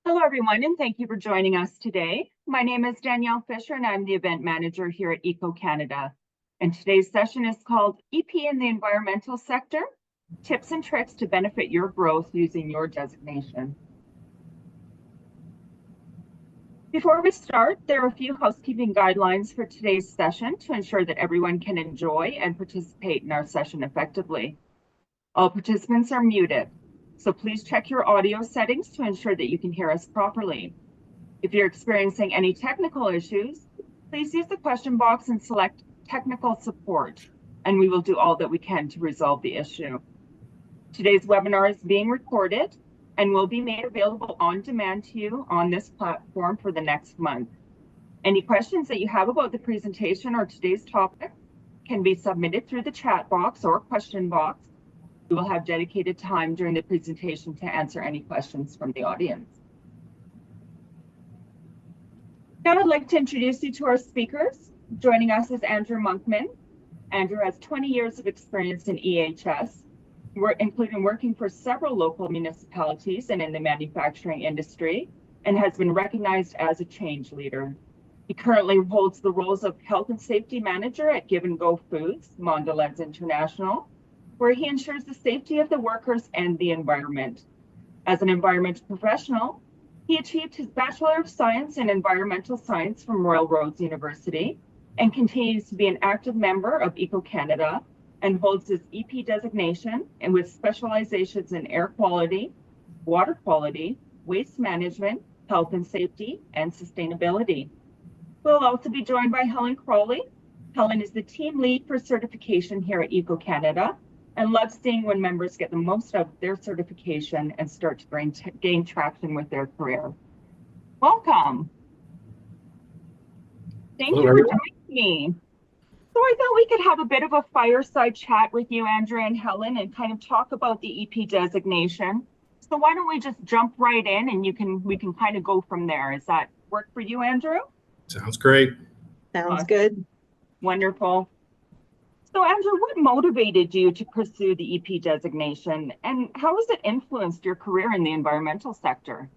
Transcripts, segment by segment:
Hello, everyone, and thank you for joining us today. My name is Danielle Fisher, and I'm the event manager here at Eco Canada. And today's session is called EP in the Environmental Sector, Tips and Tricks to Benefit Your Growth Using Your Designation. Before we start, there are a few housekeeping guidelines for today's session to ensure that everyone can enjoy and participate in our session effectively. All participants are muted, so please check your audio settings to ensure that you can hear us properly. If you're experiencing any technical issues, please use the question box and select technical support, and we will do all that we can to resolve the issue. Today's webinar is being recorded and will be made available on demand to you on this platform for the next month. Any questions that you have about the presentation or today's topic can be submitted through the chat box or question box. We will have dedicated time during the presentation to answer any questions from the audience. Now I'd like to introduce you to our speakers. Joining us is Andrew Monkman. Andrew has 20 years of experience in EHS, including working for several local municipalities and in the manufacturing industry, and has been recognized as a change leader. He currently holds the roles of Health and Safety Manager at Give and Go Foods, Mondelez International, where he ensures the safety of the workers and the environment. As an environmental professional, he achieved his Bachelor of Science in Environmental Science from Royal Roads University and continues to be an active member of Eco Canada and holds his EP designation and with specializations in air quality, water quality, waste management, health and safety, and sustainability. We'll also be joined by Helen Crowley. Helen is the team lead for certification here at Eco Canada and loves seeing when members get the most out of their certification and start to gain traction with their career. Welcome. Thank you for joining me. So I thought we could have a bit of a fireside chat with you, Andrew and Helen, and kind of talk about the EP designation. So why don't we just jump right in and we can kind of go from there. Does that work for you, Andrew? Sounds great. Sounds good. Wonderful. So Andrew, what motivated you to pursue the EP designation, and how has it influenced your career in the environmental sector?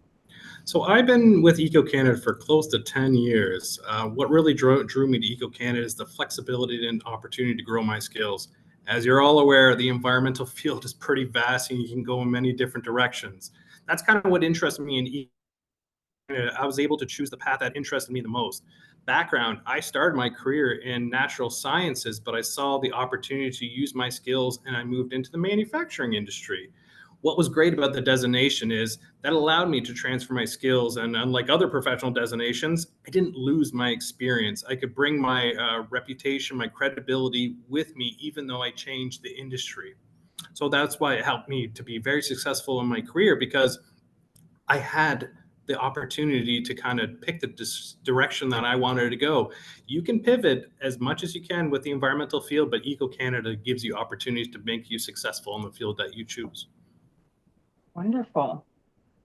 So I've been with Eco Canada for close to 10 years. What really drew me to Eco Canada is the flexibility and opportunity to grow my skills. As you're all aware, the environmental field is pretty vast and you can go in many different directions. That's kind of what interested me in Eco Canada. I was able to choose the path that interested me the most. Background, I started my career in natural sciences, but I saw the opportunity to use my skills and I moved into the manufacturing industry. What was great about the designation is that allowed me to transfer my skills, and unlike other professional designations, I didn't lose my experience. I could bring my reputation, my credibility with me, even though I changed the industry. So that's why it helped me to be very successful in my career, because I had the opportunity to kind of pick the direction that I wanted to go. You can pivot as much as you can with the environmental field, but Eco Canada gives you opportunities to make you successful in the field that you choose. Wonderful.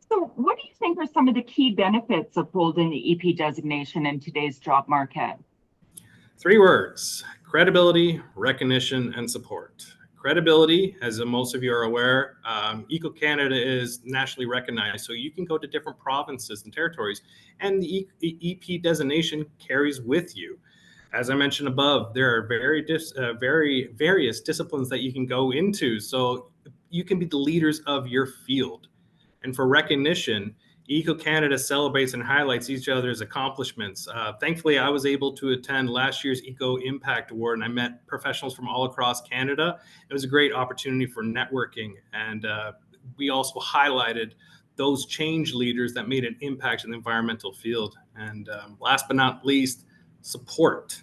So what do you think are some of the key benefits of holding the EP designation in today's job market? 3 words: credibility, recognition, and support. Credibility, as most of you are aware, Eco Canada is nationally recognized, so you can go to different provinces and territories, and the EP designation carries with you. As I mentioned above, there are various disciplines that you can go into, so you can be the leaders of your field. And for recognition, Eco Canada celebrates and highlights each other's accomplishments. Thankfully, I was able to attend last year's Eco Impact Award, and I met professionals from all across Canada. It was a great opportunity for networking, and we also highlighted those change leaders that made an impact in the environmental field. And last but not least, support.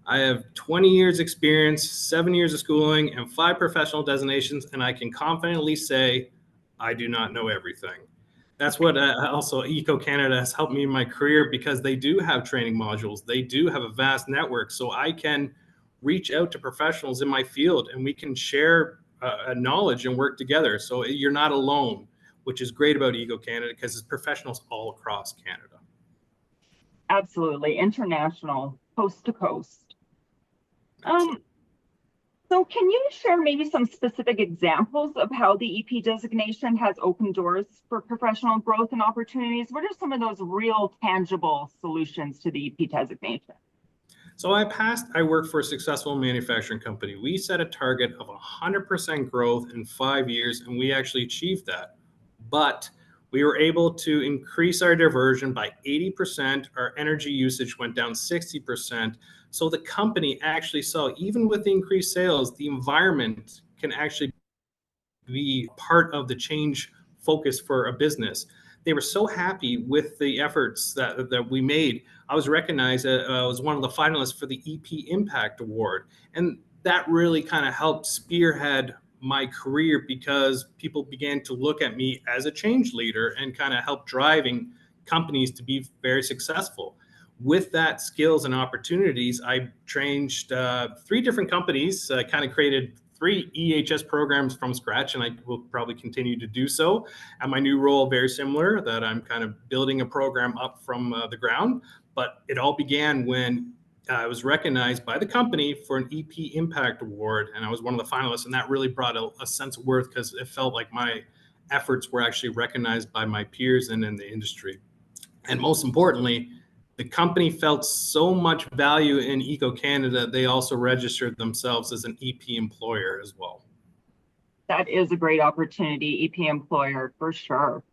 I have 20 years experience, 7 years of schooling, and 5 professional designations, and I can confidently say I do not know everything. That's what also Eco Canada has helped me in my career, because they do have training modules. They do have a vast network, so I can reach out to professionals in my field and we can share knowledge and work together. So you're not alone, which is great about Eco Canada, because it's professionals all across Canada. Absolutely, international, coast to coast. So can you share maybe some specific examples of how the EP designation has opened doors for professional growth and opportunities? What are some of those real tangible solutions to the EP designation? So I worked for a successful manufacturing company. We set a target of 100% growth in 5 years, and we actually achieved that. But we were able to increase our diversion by 80%. Our energy usage went down 60%. So the company actually saw, even with the increased sales, the environment can actually be part of the change focus for a business. They were so happy with the efforts that we made. I was recognized as one of the finalists for the EP Impact Award. And that really kind of helped spearhead my career because people began to look at me as a change leader and kind of help driving companies to be very successful. With that skills and opportunities, I changed 3 different companies, kind of created 3 EHS programs from scratch, and I will probably continue to do so. And my new role, very similar, that I'm kind of building a program up from the ground. But it all began when I was recognized by the company for an EP Impact Award, and I was one of the finalists, and that really brought a sense of worth because it felt like my efforts were actually recognized by my peers and in the industry. And most importantly, the company felt so much value in Eco Canada, they also registered themselves as an EP employer as well. That is a great opportunity, EP employer, for sure.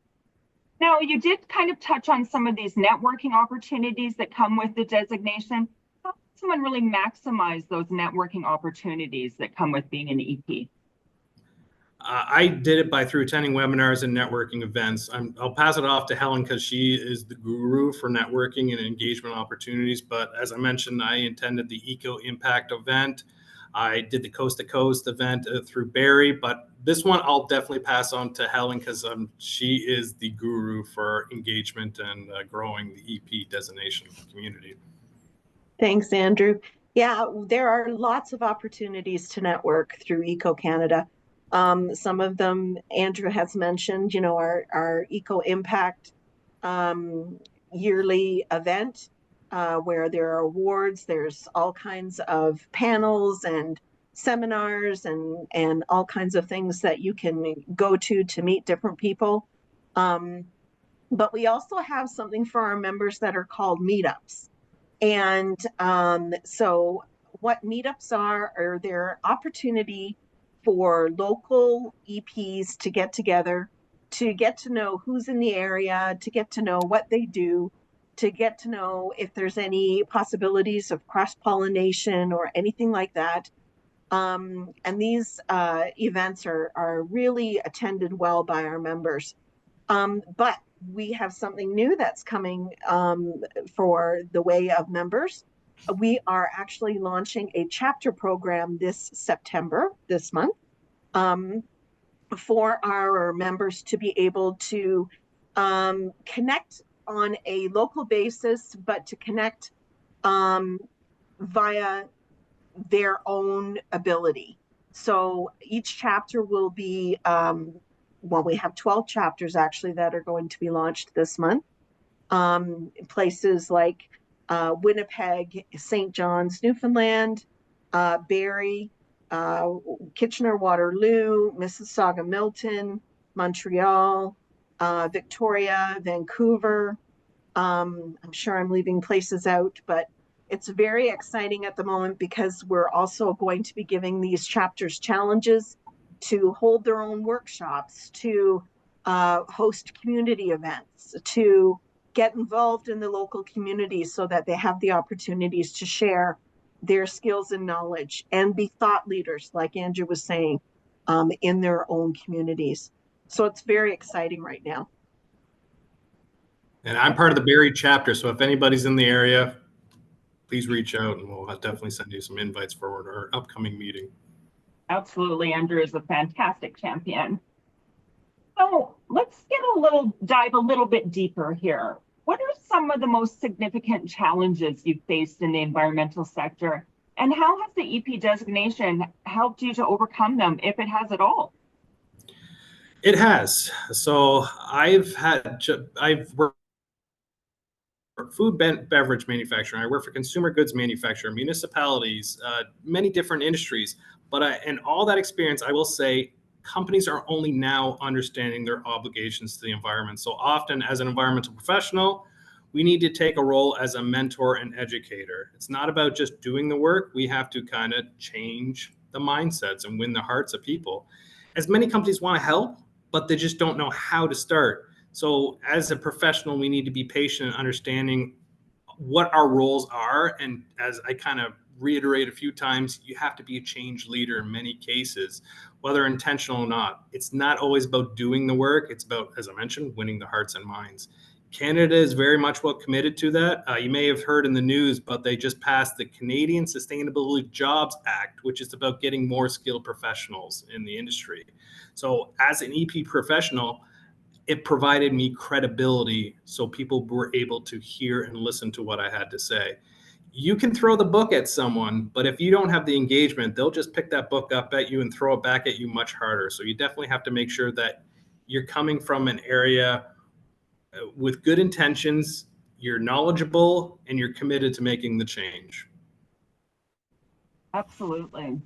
Now, you did kind of touch on some of these networking opportunities that come with the designation. How can someone really maximize those networking opportunities that come with being an EP? I did it through attending webinars and networking events. I'll pass it off to Helen because she is the guru for networking and engagement opportunities. But as I mentioned, I attended the Eco Impact event. I did the Coast to Coast event through Barry, but this one I'll definitely pass on to Helen because she is the guru for engagement and growing the EP designation community. Thanks, Andrew. Yeah, there are lots of opportunities to network through Eco Canada. Some of them Andrew has mentioned, our Eco Impact yearly event where there are awards. There's all kinds of panels and seminars and all kinds of things that you can go to meet different people. But we also have something for our members that are called meetups. And so what meetups are their opportunity for local EPs to get together, to get to know who's in the area, to get to know what they do, to get to know if there's any possibilities of cross-pollination or anything like that. And these events are really attended well by our members. But we have something new that's coming for the way of members. We are actually launching a chapter program this September, this month, for our members to be able to connect on a local basis, but to connect via their own ability. So each chapter will be, we have 12 chapters actually that are going to be launched this month. Places like Winnipeg, St. John's, Newfoundland, Barrie, Kitchener-Waterloo, Mississauga, Milton, Montreal, Victoria, Vancouver. I'm sure I'm leaving places out, but it's very exciting at the moment because we're also going to be giving these chapters challenges to hold their own workshops, to host community events, to get involved in the local community so that they have the opportunities to share their skills and knowledge and be thought leaders, like Andrew was saying, in their own communities. So it's very exciting right now. And I'm part of the Barrie chapter, so if anybody's in the area, please reach out and we'll definitely send you some invites for our upcoming meeting. Absolutely, Andrew is a fantastic champion. So let's dive a little bit deeper here. What are some of the most significant challenges you've faced in the environmental sector, and how has the EP designation helped you to overcome them, if it has at all? It has. So I've worked food beverage manufacturing. I work for consumer goods manufacturer, municipalities, many different industries. But in all that experience, I will say companies are only now understanding their obligations to the environment. So often, as an environmental professional, we need to take a role as a mentor and educator. It's not about just doing the work. We have to kind of change the mindsets and win the hearts of people. As many companies want to help, but they just don't know how to start. So as a professional, we need to be patient and understanding what our roles are. And as I kind of reiterate a few times, you have to be a change leader in many cases, whether intentional or not. It's not always about doing the work. It's about, as I mentioned, winning the hearts and minds. Canada is very much well committed to that. You may have heard in the news, but they just passed the Canadian Sustainability Jobs Act, which is about getting more skilled professionals in the industry. So as an EP professional, it provided me credibility so people were able to hear and listen to what I had to say. You can throw the book at someone, but if you don't have the engagement, they'll just pick that book up at you and throw it back at you much harder. So you definitely have to make sure that you're coming from an area with good intentions, you're knowledgeable, and you're committed to making the change. Absolutely.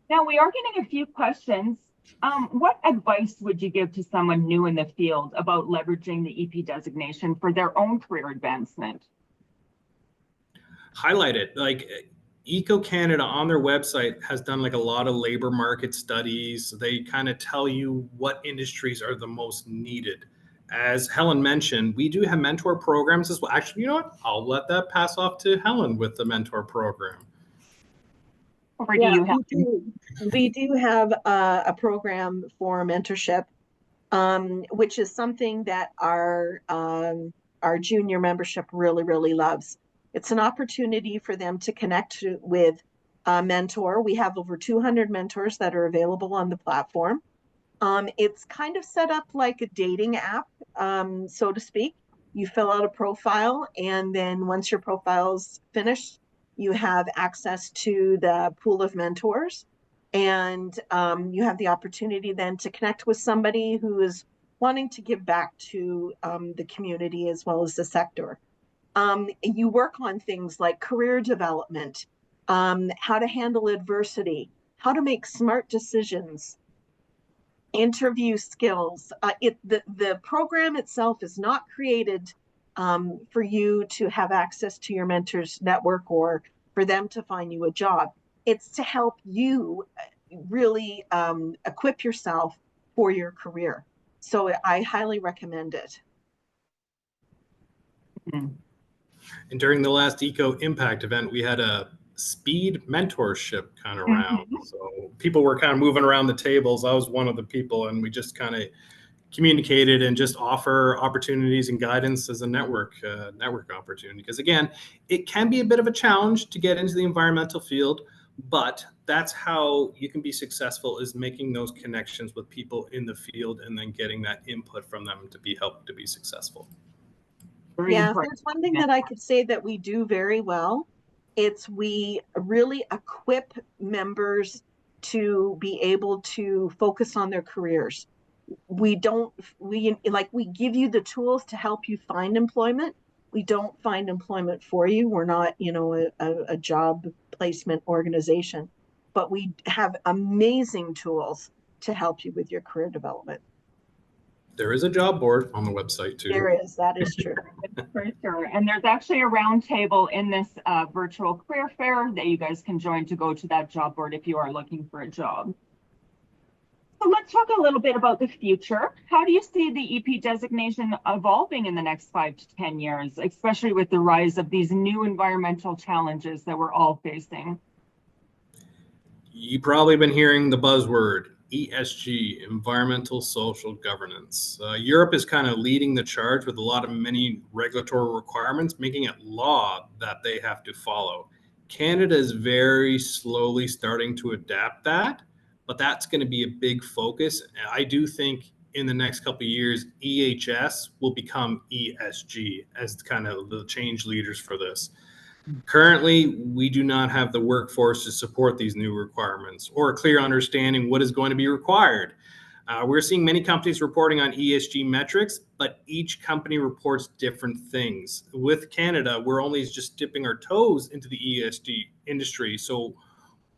Now, we are getting a few questions. What advice would you give to someone new in the field about leveraging the EP designation for their own career advancement? Highlight it. Like Eco Canada on their website has done like a lot of labor market studies. They kind of tell you what industries are the most needed. As Helen mentioned, we do have mentor programs as well. Actually, you know what? I'll let that pass off to Helen with the mentor program. Or do you have we do have a program for mentorship, which is something that our junior membership really loves. It's an opportunity for them to connect with a mentor. We have over 200 mentors that are available on the platform. It's kind of set up like a dating app, so to speak. You fill out a profile, and then once your profile's finished, you have access to the pool of mentors, and you have the opportunity then to connect with somebody who is wanting to give back to the community as well as the sector. You work on things like career development, how to handle adversity, how to make smart decisions, interview skills. The program itself is not created for you to have access to your mentor's network or for them to find you a job. It's to help you really equip yourself for your career. So I highly recommend it. Mm-hmm. And during the last Eco Impact event, we had a speed mentorship kind of round. So people were kind of moving around the tables. I was one of the people, and we just kind of communicated and just offer opportunities and guidance as a network opportunity. Because again, it can be a bit of a challenge to get into the environmental field, but that's how you can be successful, is making those connections with people in the field and then getting that input from them to be helped to be successful. Yeah, there's one thing that I could say that we do very well. It's we really equip members to be able to focus on their careers. We give you the tools to help you find employment. We don't find employment for you. We're not, a job placement organization, but we have amazing tools to help you with your career development. There is a job board on the website too. There is, that is true. For sure. And there's actually a round table in this virtual career fair that you guys can join to go to that job board if you are looking for a job. So let's talk a little bit about the future. How do you see the EP designation evolving in the next 5 to 10 years, especially with the rise of these new environmental challenges that we're all facing? You've probably been hearing the buzzword ESG, environmental social governance. Europe is kind of leading the charge with a lot of many regulatory requirements, making it law that they have to follow. Canada is very slowly starting to adapt that, but that's going to be a big focus. I do think in the next couple of years, EHS will become ESG as kind of the change leaders for this. Currently, we do not have the workforce to support these new requirements or a clear understanding what is going to be required. We're seeing many companies reporting on ESG metrics, but each company reports different things. With Canada, we're only just dipping our toes into the ESG industry. So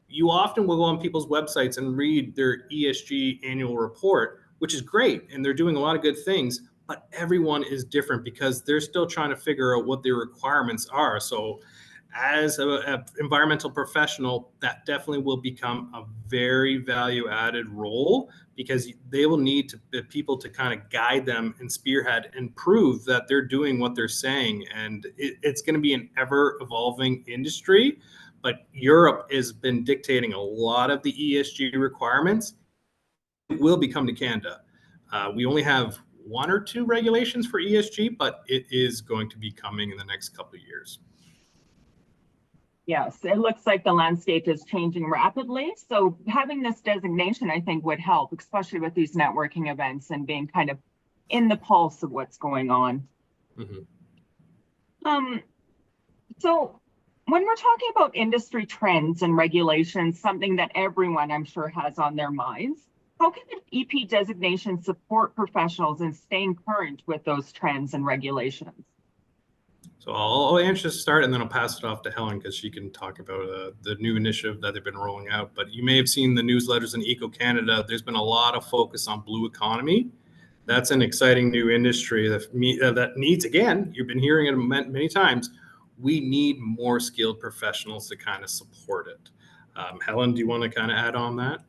you often will go on people's websites and read their ESG annual report, which is great, and they're doing a lot of good things, but everyone is different because they're still trying to figure out what their requirements are. So as an environmental professional, that definitely will become a very value added role, because they will need people to kind of guide them and spearhead and prove that they're doing what they're saying. And it's going to be an ever evolving industry, but Europe has been dictating a lot of the ESG requirements. It will be coming to Canada. We only have 1 or 2 regulations for ESG, but it is going to be coming in the next couple of years. Yes, it looks like the landscape is changing rapidly. So having this designation, I think, would help, especially with these networking events and being kind of in the pulse of what's going on. Mm-hmm. So when we're talking about industry trends and regulations, something that everyone, I'm sure, has on their minds, how can an EP designation support professionals in staying current with those trends and regulations? So I'll answer to start, and then I'll pass it off to Helen because she can talk about the new initiative that they've been rolling out. But you may have seen the newsletters in Eco Canada. There's been a lot of focus on blue economy. That's an exciting new industry that needs, again, you've been hearing it many times, we need more skilled professionals to kind of support it. Helen, do you want to kind of add on that?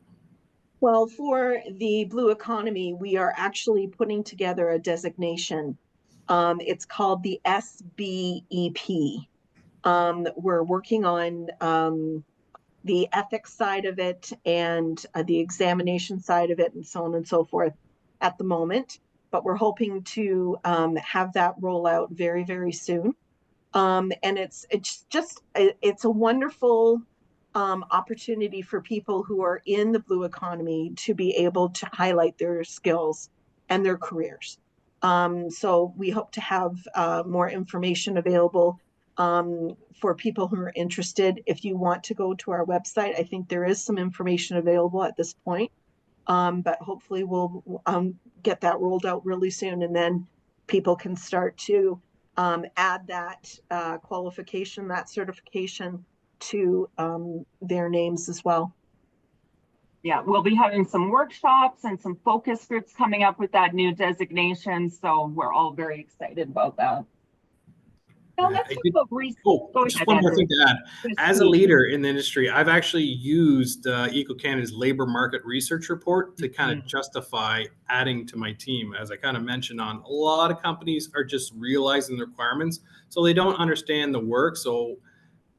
Well, for the blue economy, we are actually putting together a designation. It's called the SBEP. We're working on the ethics side of it and the examination side of it and so on and so forth at the moment, but we're hoping to have that roll out very, very soon. And it's a wonderful opportunity for people who are in the blue economy to be able to highlight their skills and their careers. So we hope to have more information available for people who are interested. If you want to go to our website, I think there is some information available at this point, but hopefully we'll get that rolled out really soon, and then people can start to add that qualification, that certification to their names as well. Yeah, we'll be having some workshops and some focus groups coming up with that new designation. So we're all very excited about that. Now let's talk about research. Just one more thing to add. As a leader in the industry, I've actually used Eco Canada's labor market research report to kind of justify adding to my team. As I kind of mentioned on, a lot of companies are just realizing the requirements, so they don't understand the work. So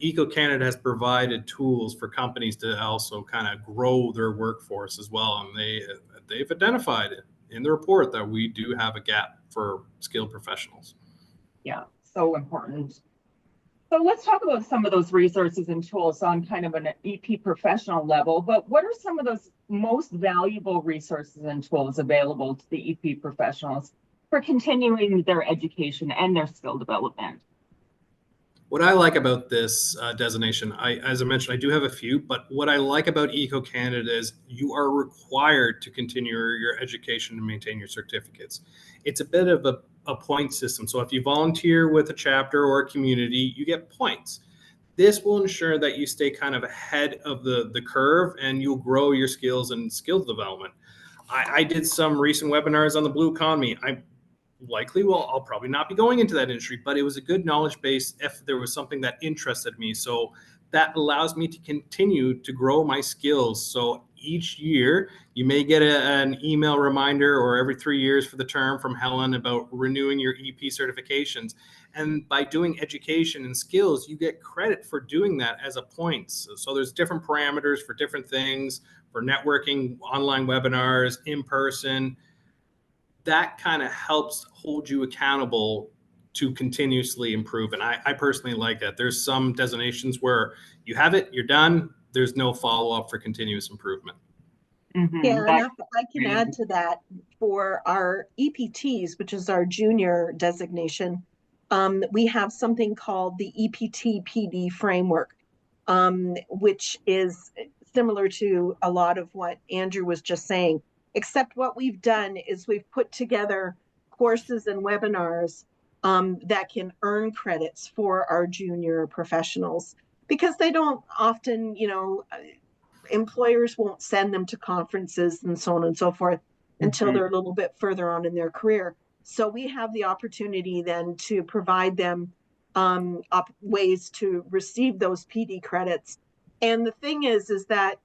Eco Canada has provided tools for companies to also kind of grow their workforce as well. And they've identified it in the report that we do have a gap for skilled professionals. Yeah, so important. So let's talk about some of those resources and tools on kind of an EP professional level, but what are some of those most valuable resources and tools available to the EP professionals for continuing their education and their skill development? What I like about this designation, as I mentioned, I do have a few, but what I like about Eco Canada is you are required to continue your education and maintain your certificates. It's a bit of a point system. So if you volunteer with a chapter or a community, you get points. This will ensure that you stay kind of ahead of the curve, and you'll grow your skills and skills development. I did some recent webinars on the blue economy. I'll probably not be going into that industry, but it was a good knowledge base if there was something that interested me. So that allows me to continue to grow my skills. So each year you may get an email reminder, or every 3 years for the term, from Helen about renewing your EP certifications. And by doing education and skills, you get credit for doing that as a points. So there's different parameters for different things, for networking, online webinars, in person. That kind of helps hold you accountable to continuously improve. And I personally like that. There's some designations where you have it, you're done. There's no follow-up for continuous improvement. Mm-hmm. Yeah, and if I can add to that, for our EPTs, which is our junior designation, we have something called the EPT PD framework, which is similar to a lot of what Andrew was just saying. except what we've done is we've put together courses and webinars that can earn credits for our junior professionals, because they don't often, employers won't send them to conferences and so on and so forth until they're a little bit further on in their career. So we have the opportunity then to provide them ways to receive those PD credits. And the thing is that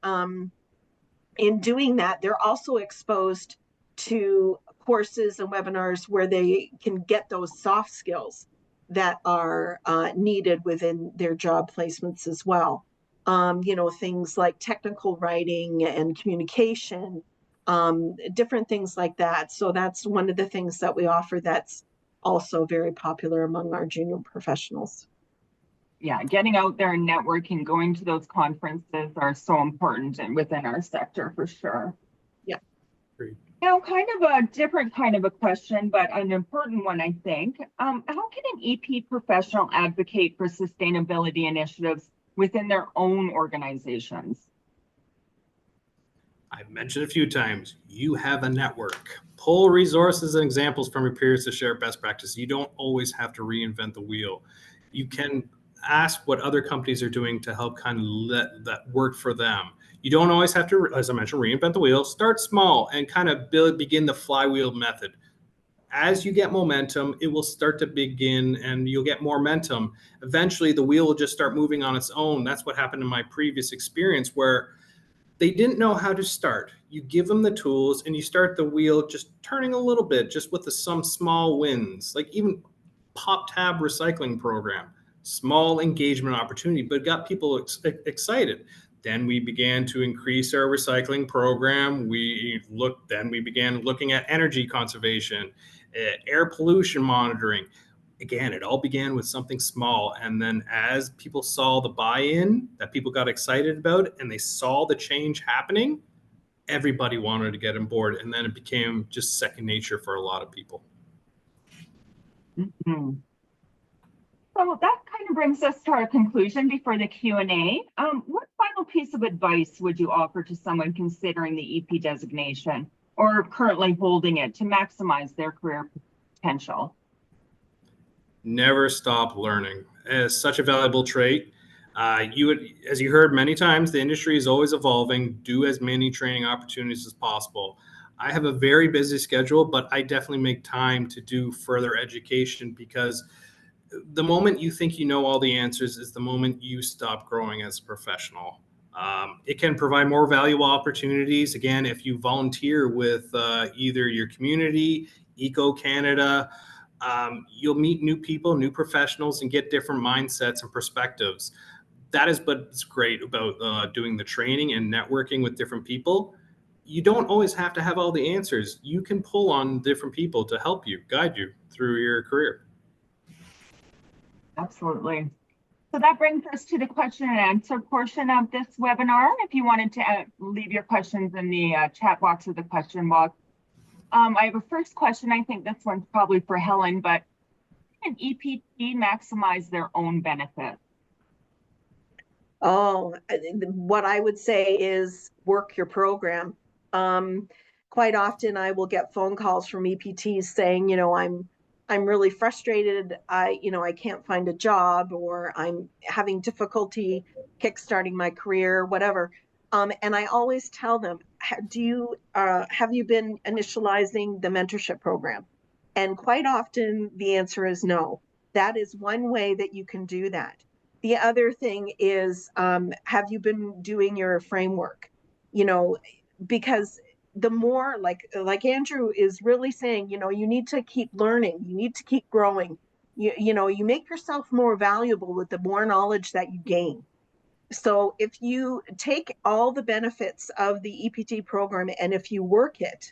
in doing that, they're also exposed to courses and webinars where they can get those soft skills that are needed within their job placements as well. Things like technical writing and communication, different things like that. So that's one of the things that we offer that's also very popular among our junior professionals. Yeah, getting out there and networking, going to those conferences are so important and within our sector for sure. Yeah. Great. Now, kind of a different kind of a question, but an important one, I think. How can an EP professional advocate for sustainability initiatives within their own organizations? I've mentioned a few times, you have a network. Pull resources and examples from your peers to share best practices. You don't always have to reinvent the wheel. You can ask what other companies are doing to help kind of let that work for them. You don't always have to, as I mentioned, reinvent the wheel. Start small and kind of begin the flywheel method. As you get momentum, it will start to begin and you'll get more momentum. Eventually, the wheel will just start moving on its own. That's what happened in my previous experience, where they didn't know how to start. You give them the tools and you start the wheel just turning a little bit, just with some small wins, like even Pop Tab recycling program, small engagement opportunity, but got people excited. Then we began to increase our recycling program. Then we began looking at energy conservation, air pollution monitoring. Again, it all began with something small. And then as people saw the buy-in that people got excited about and they saw the change happening, everybody wanted to get on board. And then it became just second nature for a lot of people. Mm-hmm. So that kind of brings us to our conclusion before the Q&A. What final piece of advice would you offer to someone considering the EP designation or currently holding it to maximize their career potential? Never stop learning. It's such a valuable trait. As you heard many times, the industry is always evolving. Do as many training opportunities as possible. I have a very busy schedule, but I definitely make time to do further education, because the moment you think you know all the answers is the moment you stop growing as a professional. It can provide more valuable opportunities. Again, if you volunteer with either your community, Eco Canada, you'll meet new people, new professionals, and get different mindsets and perspectives. That is what's great about doing the training and networking with different people. You don't always have to have all the answers. You can pull on different people to help you, guide you through your career. Absolutely. So that brings us to the question and answer portion of this webinar. If you wanted to leave your questions in the chat box or the question box. I have a first question. I think this one's probably for Helen, but can EPT maximize their own benefit? Oh, what I would say is work your program. Quite often I will get phone calls from EPTs saying, I'm really frustrated. I can't find a job, or I'm having difficulty kickstarting my career, whatever. And I always tell them, have you been initializing the mentorship program? And quite often the answer is no. That is one way that you can do that. The other thing is, have you been doing your framework? Because the more, like Andrew is really saying, you need to keep learning, you need to keep growing. You make yourself more valuable with the more knowledge that you gain. So if you take all the benefits of the EPT program and if you work it,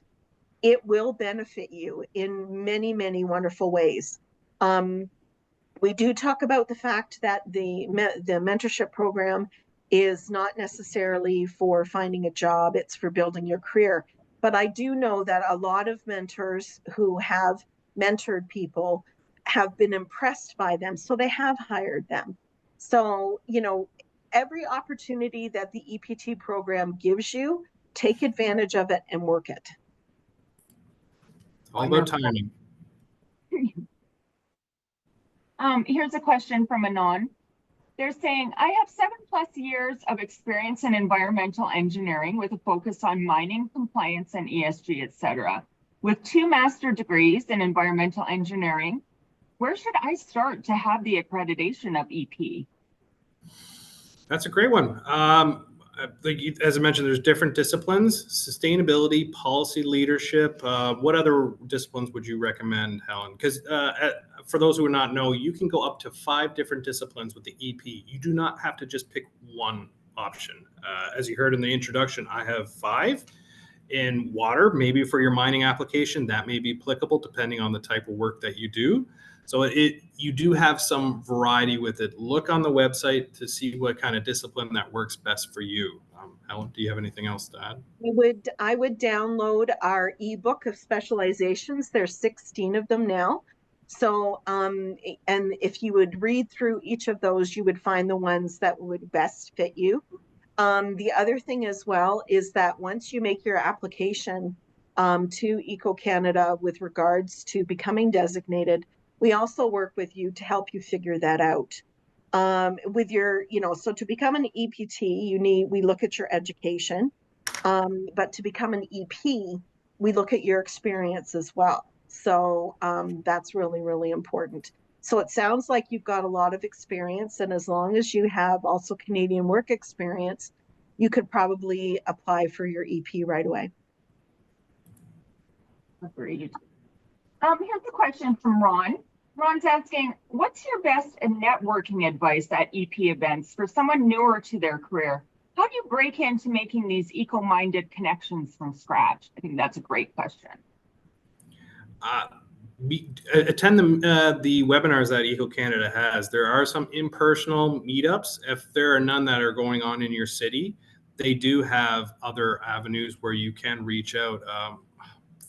it will benefit you in many, many wonderful ways. We do talk about the fact that the mentorship program is not necessarily for finding a job, it's for building your career. But I do know that a lot of mentors who have mentored people have been impressed by them, so they have hired them. So, every opportunity that the EPT program gives you, take advantage of it and work it. All about Wonderful. timing. Here's a question from Anon. They're saying, I have 7+ years of experience in environmental engineering with a focus on mining, compliance, and ESG, etc. With 2 master degrees in environmental engineering, where should I start to have the accreditation of EP? That's a great one. As I mentioned, there's different disciplines: sustainability, policy leadership. What other disciplines would you recommend, Helen? Because for those who do not know, you can go up to 5 different disciplines with the EP. You do not have to just pick one option. As you heard in the introduction, I have 5 in water. Maybe for your mining application, that may be applicable depending on the type of work that you do. So you do have some variety with it. Look on the website to see what kind of discipline that works best for you. Helen, do you have anything else to add? I would download our ebook of specializations. There's 16 of them now. So, and if you would read through each of those, you would find the ones that would best fit you. The other thing as well is that once you make your application to Eco Canada with regards to becoming designated, we also work with you to help you figure that out. With your, so to become an EPT, we look at your education, but to become an EP, we look at your experience as well. So that's really, really important. So it sounds like you've got a lot of experience, and as long as you have also Canadian work experience, you could probably apply for your EP right away. Agreed. Here's a question from Ron. Ron's asking, what's your best networking advice at EP events for someone newer to their career? How do you break into making these eco-minded connections from scratch? I think that's a great question. Attend the webinars that Eco Canada has. There are some impersonal meetups. If there are none that are going on in your city, they do have other avenues where you can reach out.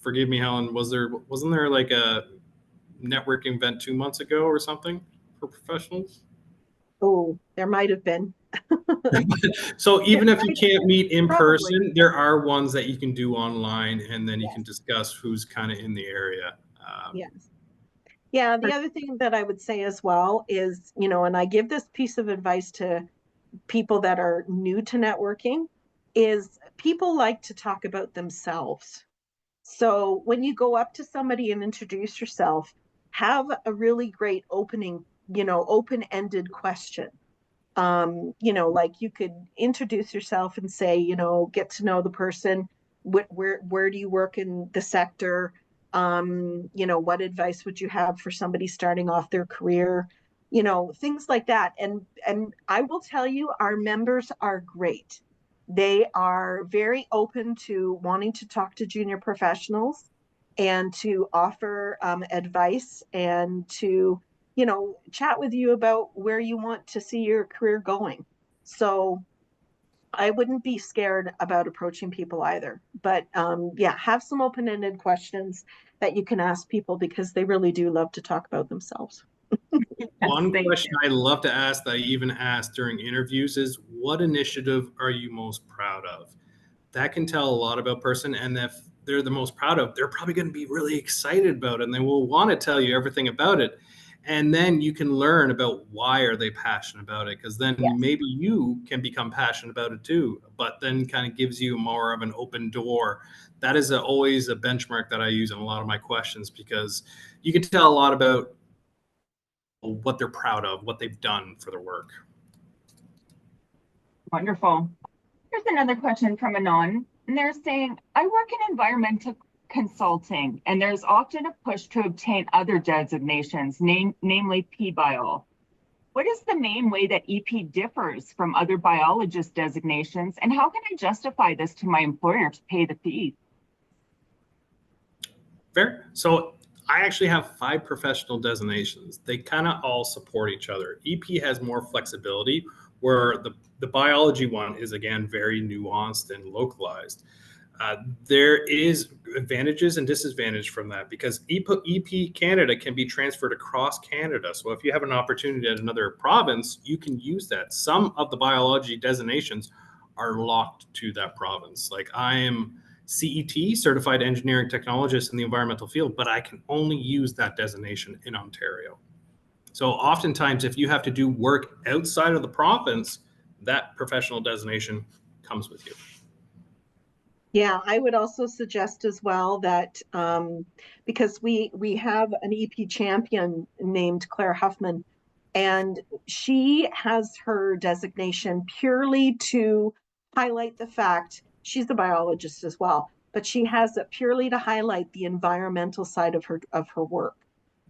Forgive me, Helen, wasn't there like a networking event 2 months ago or something for professionals? Oh, there might have been. So even if you can't meet in person, there are ones that you can do online, and then you can discuss who's kind of in the area. Yes. Yeah, the other thing that I would say as well is, and I give this piece of advice to people that are new to networking, is people like to talk about themselves. So when you go up to somebody and introduce yourself, have a really great open-ended question. Like you could introduce yourself and say, get to know the person. Where do you work in the sector? What advice would you have for somebody starting off their career? Things like that. And I will tell you, our members are great. They are very open to wanting to talk to junior professionals and to offer advice and to, chat with you about where you want to see your career going. So I wouldn't be scared about approaching people either. But have some open-ended questions that you can ask people because they really do love to talk about themselves. One question I love to ask that I even ask during interviews is, what initiative are you most proud of? That can tell a lot about a person, and if they're the most proud of, they're probably going to be really excited about it, and they will want to tell you everything about it. And then you can learn about why are they passionate about it, because then maybe you can become passionate about it too, but then kind of gives you more of an open door. That is always a benchmark that I use in a lot of my questions, because you can tell a lot about what they're proud of, what they've done for their work. Wonderful. Here's another question from Anon, and they're saying, I work in environmental consulting, and there's often a push to obtain other designations, namely PBIOL. What is the main way that EP differs from other biologist designations, and how can I justify this to my employer to pay the fee? Fair. So I actually have 5 professional designations. They kind of all support each other. EP has more flexibility, where the biology one is, again, very nuanced and localized. There is advantages and disadvantages from that, because EP Canada can be transferred across Canada. So if you have an opportunity at another province, you can use that. Some of the biology designations are locked to that province. Like I am CET, Certified Engineering Technologist in the environmental field, but I can only use that designation in Ontario. So oftentimes, if you have to do work outside of the province, that professional designation comes with you. Yeah, I would also suggest as well that because we have an EP champion named Claire Huffman, and she has her designation purely to highlight the fact she's a biologist as well, but she has it purely to highlight the environmental side of her work.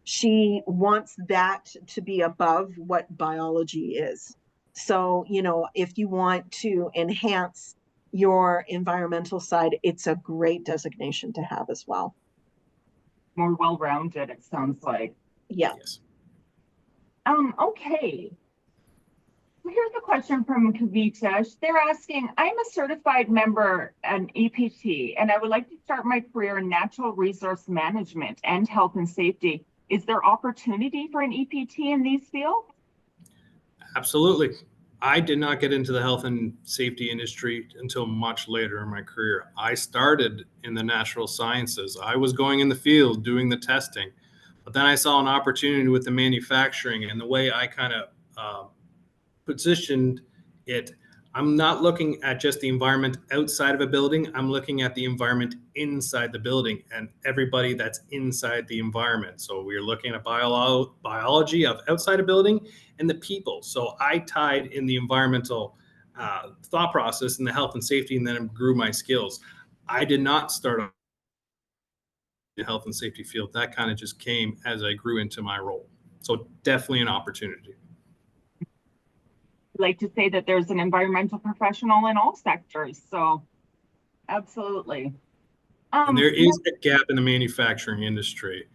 She wants that to be above what biology is. So, you know, if you want to enhance your environmental side, it's a great designation to have as well. More well-rounded, it sounds like. Yeah. Yes. Okay. Here's a question from Kavita. They're asking, I'm a certified member, an EPT, and I would like to start my career in natural resource management and health and safety. Is there opportunity for an EPT in these fields? Absolutely. I did not get into the health and safety industry until much later in my career. I started in the natural sciences. I was going in the field doing the testing, but then I saw an opportunity with the manufacturing, and the way I kind of positioned it, I'm not looking at just the environment outside of a building. I'm looking at the environment inside the building and everybody that's inside the environment. So we're looking at biology of outside a building and the people. So I tied in the environmental thought process and the health and safety, and then grew my skills. I did not start on the health and safety field. That kind of just came as I grew into my role. So definitely an opportunity. Like to say that there's an environmental professional in all sectors. So absolutely. And there is a gap in the manufacturing industry.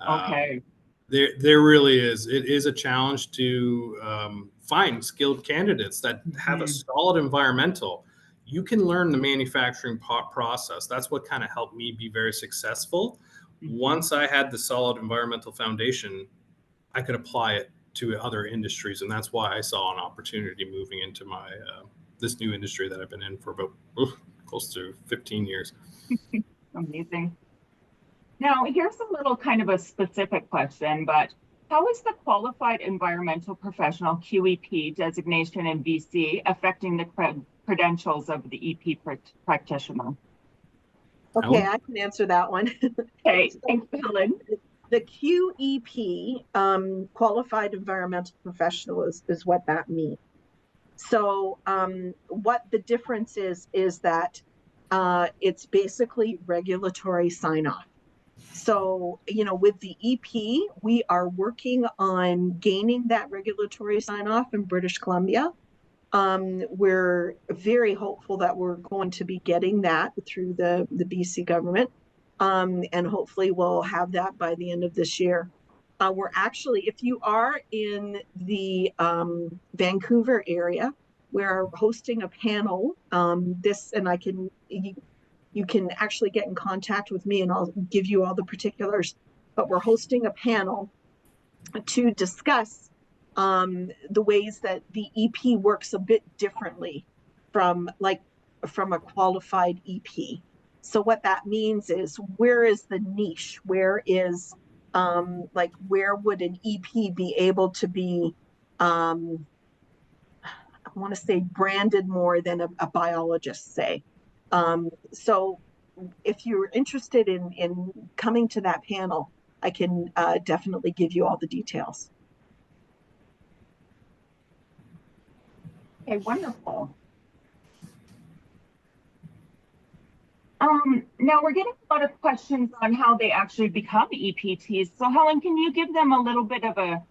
Okay. There really is. It is a challenge to find skilled candidates that have a solid environmental. You can learn the manufacturing process. That's what kind of helped me be very successful. Once I had the solid environmental foundation, I could apply it to other industries, and that's why I saw an opportunity moving into my this new industry that I've been in for about close to 15 years. Amazing. Now, here's a little kind of a specific question, but how is the qualified environmental professional QEP designation in BC affecting the credentials of the EP practitioner? Okay, I can answer that one. Okay, thanks, Helen. The QEP, Qualified Environmental Professional, is what that means. So what the difference is that it's basically regulatory sign-off. So, you know, with the EP, we are working on gaining that regulatory sign-off in British Columbia. We're very hopeful that we're going to be getting that through the BC government. And hopefully we'll have that by the end of this year. We're actually, if you are in the Vancouver area, we're hosting a panel. You can actually get in contact with me and I'll give you all the particulars. But we're hosting a panel to discuss the ways that the EP works a bit differently from a qualified EP. So what that means is, where is the niche? Where is where would an EP be able to be, I want to say, branded more than a biologist, say. So if you're interested in coming to that panel, I can definitely give you all the details. Okay, wonderful. Now we're getting a lot of questions on how they actually become EPTs. So Helen, can you give them a little bit of a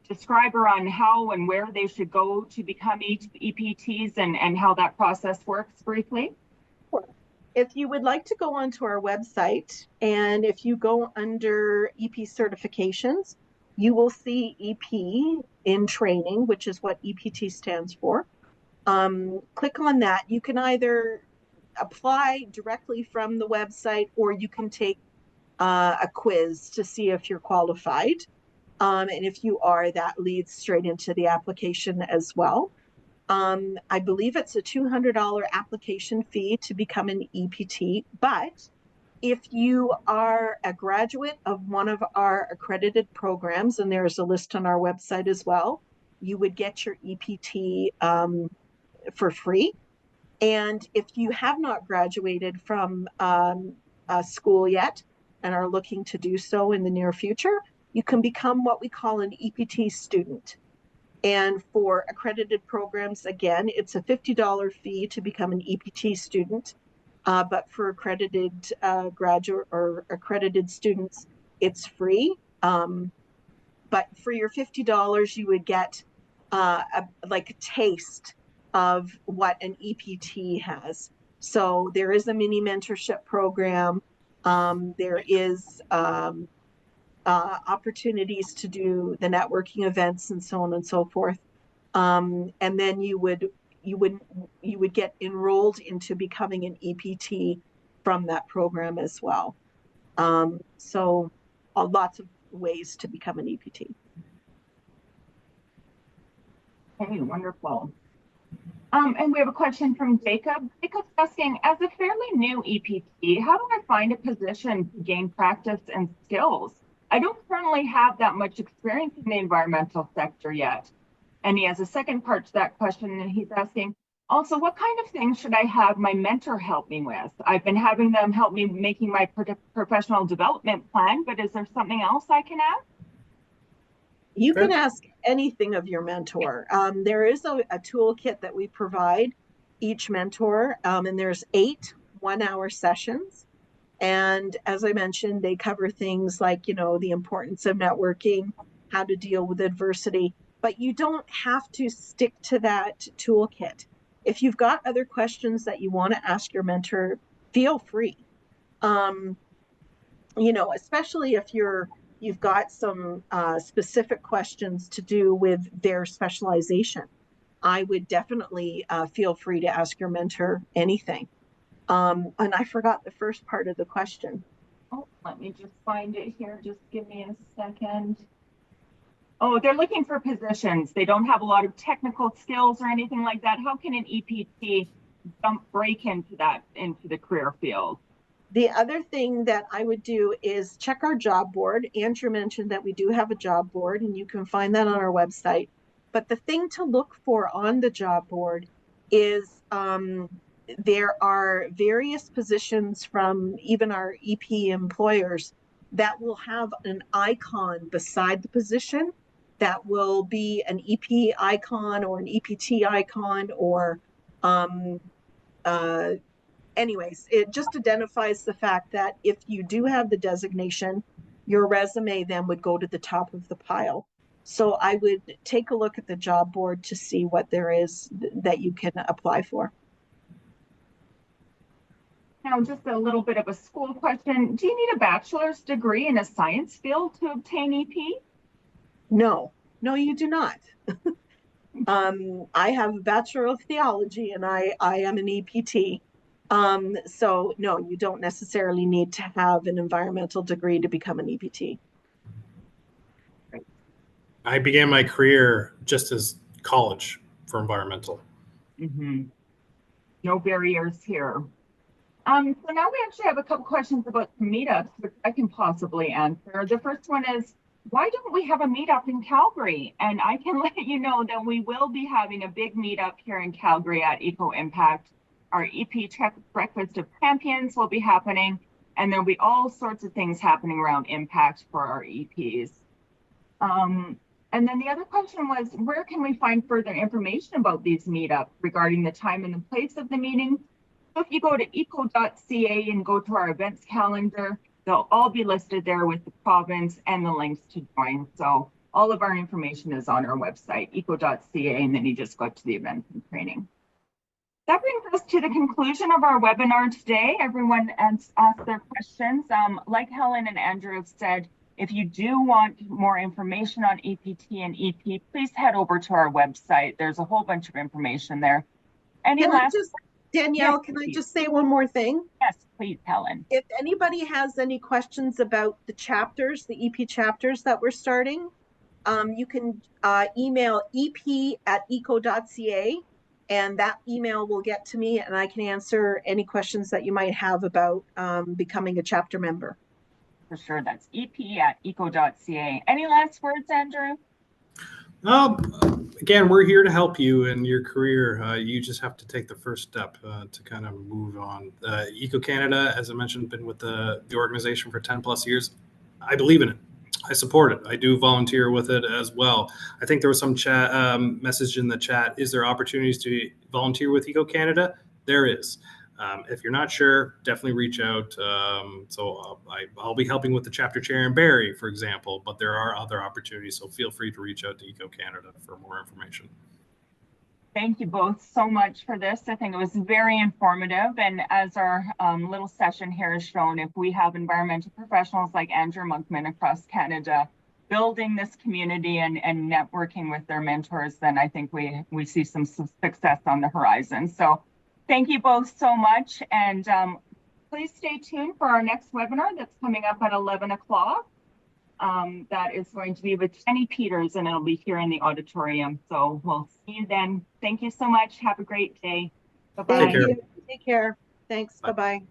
describer on how and where they should go to become EPTs and how that process works briefly? Sure. If you would like to go onto our website, and if you go under EP certifications, you will see EP in training, which is what EPT stands for. Click on that. You can either apply directly from the website, or you can take a quiz to see if you're qualified. And if you are, that leads straight into the application as well. I believe it's a $200 application fee to become an EPT, but if you are a graduate of one of our accredited programs, and there's a list on our website as well, you would get your EPT for free. And if you have not graduated from school yet and are looking to do so in the near future, you can become what we call an EPT student. And for accredited programs, again, it's a $50 fee to become an EPT student. But for accredited graduate or accredited students, it's free. But for your $50, you would get like a taste of what an EPT has. So there is a mini mentorship program. There is opportunities to do the networking events and so on and so forth. And then you would get enrolled into becoming an EPT from that program as well. So lots of ways to become an EPT. Okay, wonderful. And we have a question from Jacob. Jacob's asking, as a fairly new EPT, how do I find a position to gain practice and skills? I don't currently have that much experience in the environmental sector yet. And he has a second part to that question, and he's asking, also, what kind of things should I have my mentor help me with? I've been having them help me making my professional development plan, but is there something else I can add? You can ask anything of your mentor. There is a toolkit that we provide each mentor, and there's 8 one-hour sessions. And as I mentioned, they cover things like, the importance of networking, how to deal with adversity, but you don't have to stick to that toolkit. If you've got other questions that you want to ask your mentor, feel free. Especially if you've got some specific questions to do with their specialization, I would definitely feel free to ask your mentor anything. And I forgot the first part of the question. Oh, let me just find it here. Just give me a second. Oh, they're looking for positions. They don't have a lot of technical skills or anything like that. How can an EPT break into the career field? The other thing that I would do is check our job board. Andrew mentioned that we do have a job board, and you can find that on our website. But the thing to look for on the job board is there are various positions from even our EP employers that will have an icon beside the position that will be an EP icon or an EPT icon or anyways, it just identifies the fact that if you do have the designation, your resume then would go to the top of the pile. So I would take a look at the job board to see what there is that you can apply for. Now, just a little bit of a school question. Do you need a bachelor's degree in a science field to obtain EP? No, you do not. I have a Bachelor of Theology and I am an EPT. So no, you don't necessarily need to have an environmental degree to become an EPT. I began my career just as college for environmental. Mm-hmm. No barriers here. So now we actually have a couple questions about meetups, which I can possibly answer. The first one is, why don't we have a meetup in Calgary? And I can let you know that we will be having a big meetup here in Calgary at Eco Impact. Our EP Breakfast of Champions will be happening, and there'll be all sorts of things happening around impact for our EPs. And then the other question was, where can we find further information about these meetups regarding the time and the place of the meeting? So if you go to eco.ca and go to our events calendar, they'll all be listed there with the province and the links to join. So all of our information is on our website, eco.ca, and then you just go to the events and training. That brings us to the conclusion of our webinar today. Everyone asked their questions. Like Helen and Andrew have said, if you do want more information on EPT and EP, please head over to our website. There's a whole bunch of information there. Danielle, can I just say one more thing? Yes, please, Helen. If anybody has any questions about the chapters, the EP chapters that we're starting, you can email ep@eco.ca And that email will get to me and I can answer any questions that you might have about becoming a chapter member. For sure, that's ep@eco.ca. Any last words, Andrew? Again, we're here to help you in your career. You just have to take the first step to kind of move on. Eco Canada, as I mentioned, been with the organization for 10 plus years. I believe in it. I support it. I do volunteer with it as well. I think there was some chat message in the chat. Is there opportunities to volunteer with Eco Canada? There is. If you're not sure, definitely reach out. I'll be helping with the chapter chair in Barrie, for example, but there are other opportunities. So feel free to reach out to Eco Canada for more information. Thank you both so much for this. I think it was very informative. And as our little session here has shown, if we have environmental professionals like Andrew Monkman across Canada building this community and networking with their mentors, then I think we see some success on the horizon. So thank you both so much. And please stay tuned for our next webinar that's coming up at 11 o'clock. That is going to be with Jenny Peters, and it'll be here in the auditorium. So we'll see you then. Thank you so much. Have a great day. Bye-bye. Thank you. Take care. Thanks. Bye-bye.